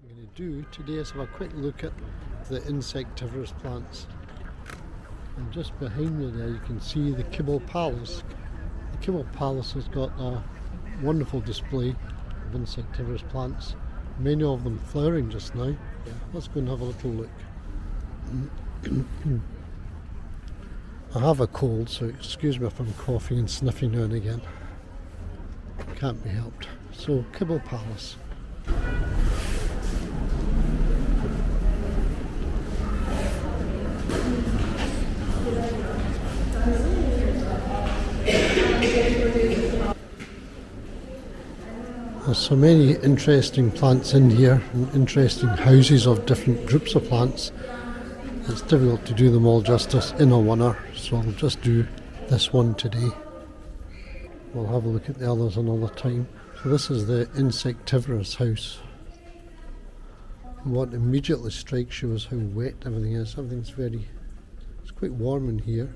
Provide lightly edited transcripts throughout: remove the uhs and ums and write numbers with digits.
I'm going to do today is have a quick look at the insectivorous plants. And just behind me there you can see the Kibble Palace. The Kibble Palace has got a wonderful display of insectivorous plants, many of them flowering just now. Let's go and have a little look. I have a cold, so excuse me if I'm coughing and sniffing now and again. Can't be helped. So, Kibble Palace. There's so many interesting plants in here, and interesting houses of different groups of plants. It's difficult to do them all justice in a one-er, so I'll just do this one today. We'll have a look at the others another time. So this is the Insectivorous House. What immediately strikes you is how wet everything is. It's quite warm in here,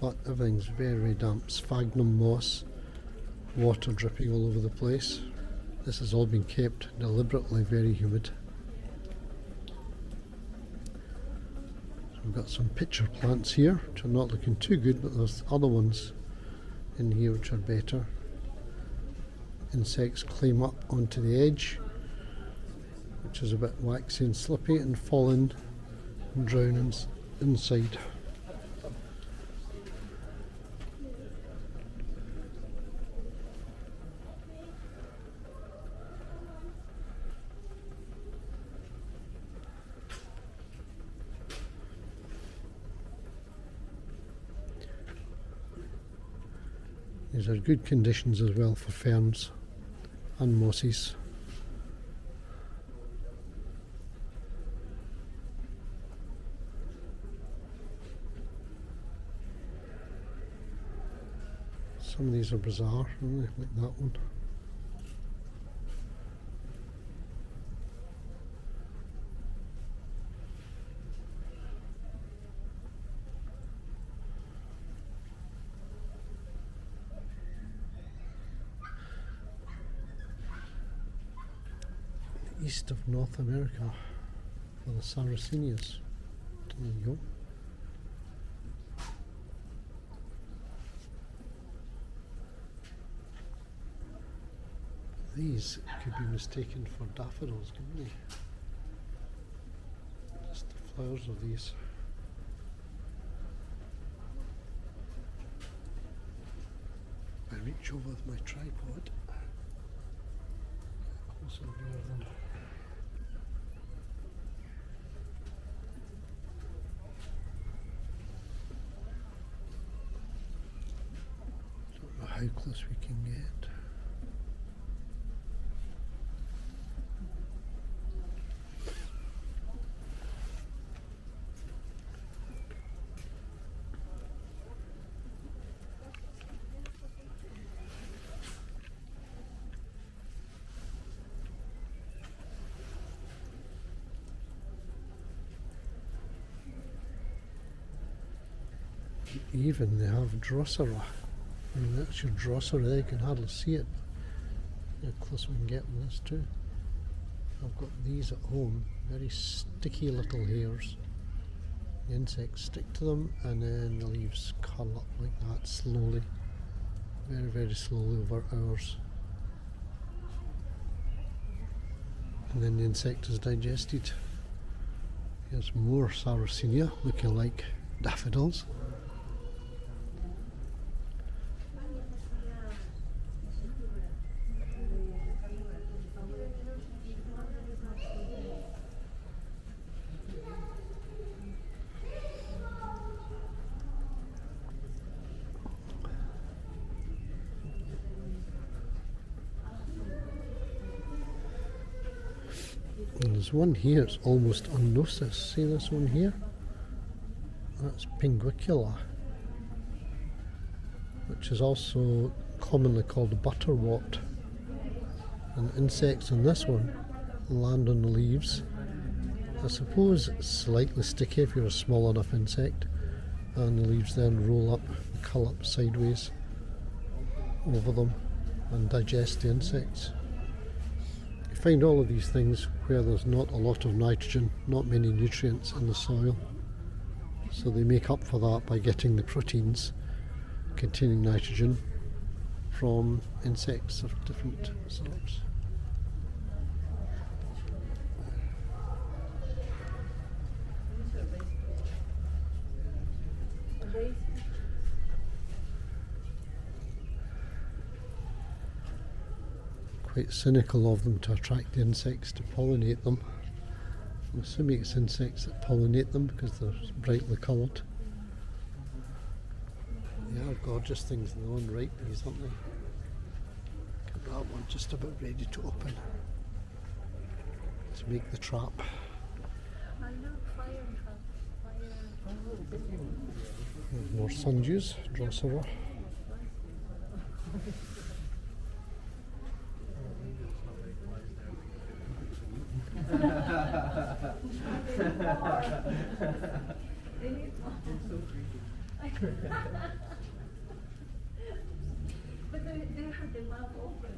but everything's very, very damp. Sphagnum moss, water dripping all over the place. This has all been kept deliberately very humid. So we've got some pitcher plants here, which are not looking too good, but there's other ones in here which are better. Insects climb up onto the edge, which is a bit waxy and slippy, and fall in and drown inside. These are good conditions as well for ferns and mosses. Some of these are bizarre, aren't they? Like that one. East of North America for the Sarracenias. There you go. These could be mistaken for daffodils, couldn't they? Just the flowers of these. I reach over with my tripod. Closer near them. Don't know how close we can get. Even they have Drosera. I mean, that's your Drosera there, you can hardly see it. How close we can get with this too. I've got these at home, very sticky little hairs. The insects stick to them and then the leaves curl up like that slowly. Very, very slowly over hours. And then the insect is digested. Here's more Sarracenia looking like daffodils. And there's one here, it's almost unnoticed. See this one here? That's Pinguicula, which is also commonly called Butterwort. And insects in this one land on the leaves. I suppose it's slightly sticky if you're a small enough insect, and the leaves then roll up, curl up sideways over them and digest the insects. find all of these things where there's not a lot of nitrogen, not many nutrients in the soil. So they make up for that by getting the proteins containing nitrogen from insects of different sorts. Quite cynical of them to attract the insects to pollinate them. I'm assuming it's insects that pollinate them because they're brightly coloured. They are gorgeous things, and they're unripe these, aren't they? Look at that one, just about ready to open to make the trap. There's more sundews, Drosera. But they have their mouth open.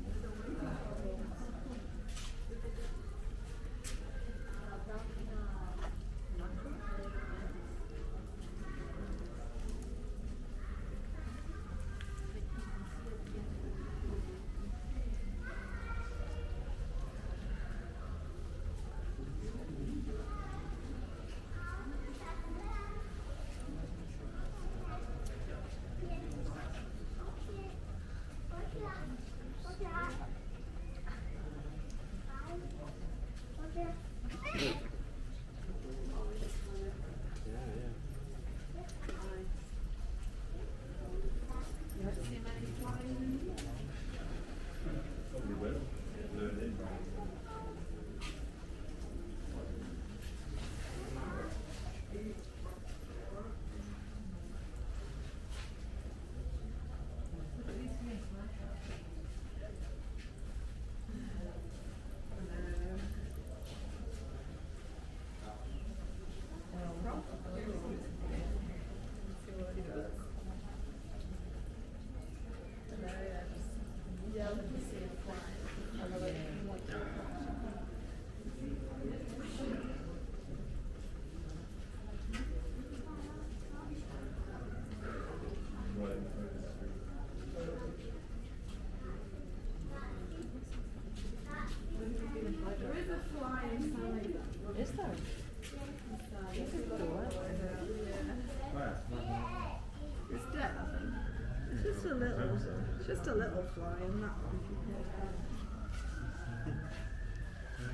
Just a little fly in that one.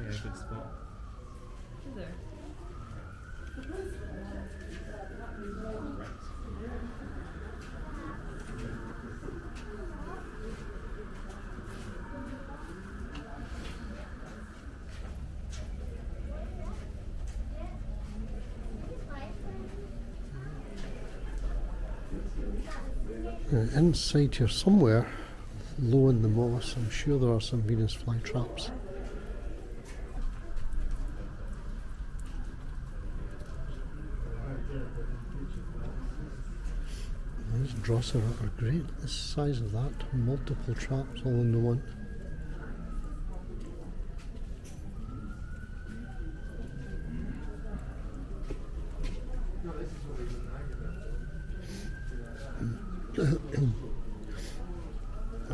Yeah, good spot. Is there? Inside here somewhere, low in the moss, I'm sure there are some Venus flytraps. These Drosera are great, the size of that, multiple traps all in the one.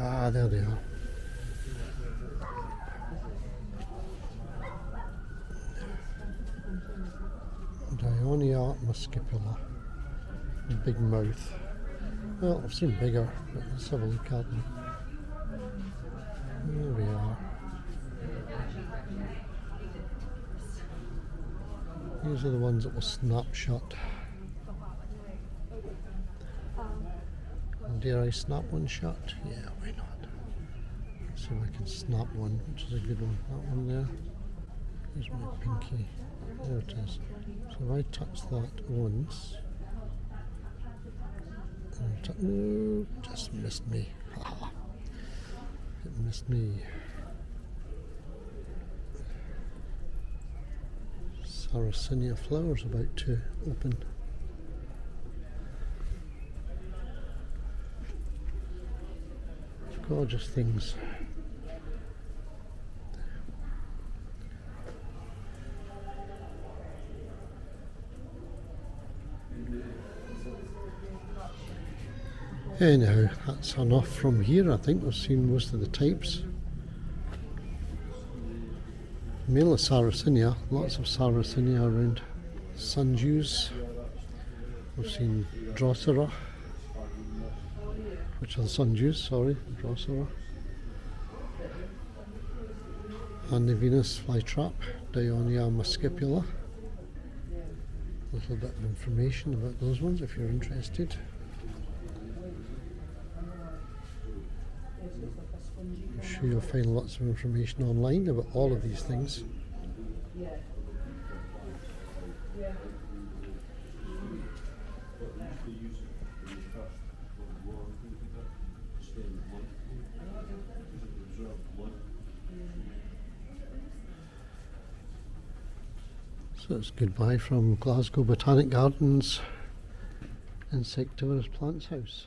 Ah, there they are. Dionia muscipula, a big mouth. Well, I've seen bigger, but let's have a look at them. There we are. These are the ones that will snap shut. Dare I snap one shut? Yeah, why not? Let's see if I can snap one, which is a good one. That one there. Here's my pinky. There it is. So if I touch that once, and just missed me. It missed me. Sarracenia flowers about to open. Gorgeous things. Anyhow, that's enough from here. I think we've seen most of the types. Mainly Sarracenia, lots of Sarracenia around. Sundews. We've seen Drosera, which are the sundews, sorry, Drosera. And the Venus flytrap, Dionia muscipula. A little bit of information about those ones if you're interested. I'm sure you'll find lots of information online about all of these things. So it's goodbye from Glasgow Botanic Gardens Insectivorous Plants House.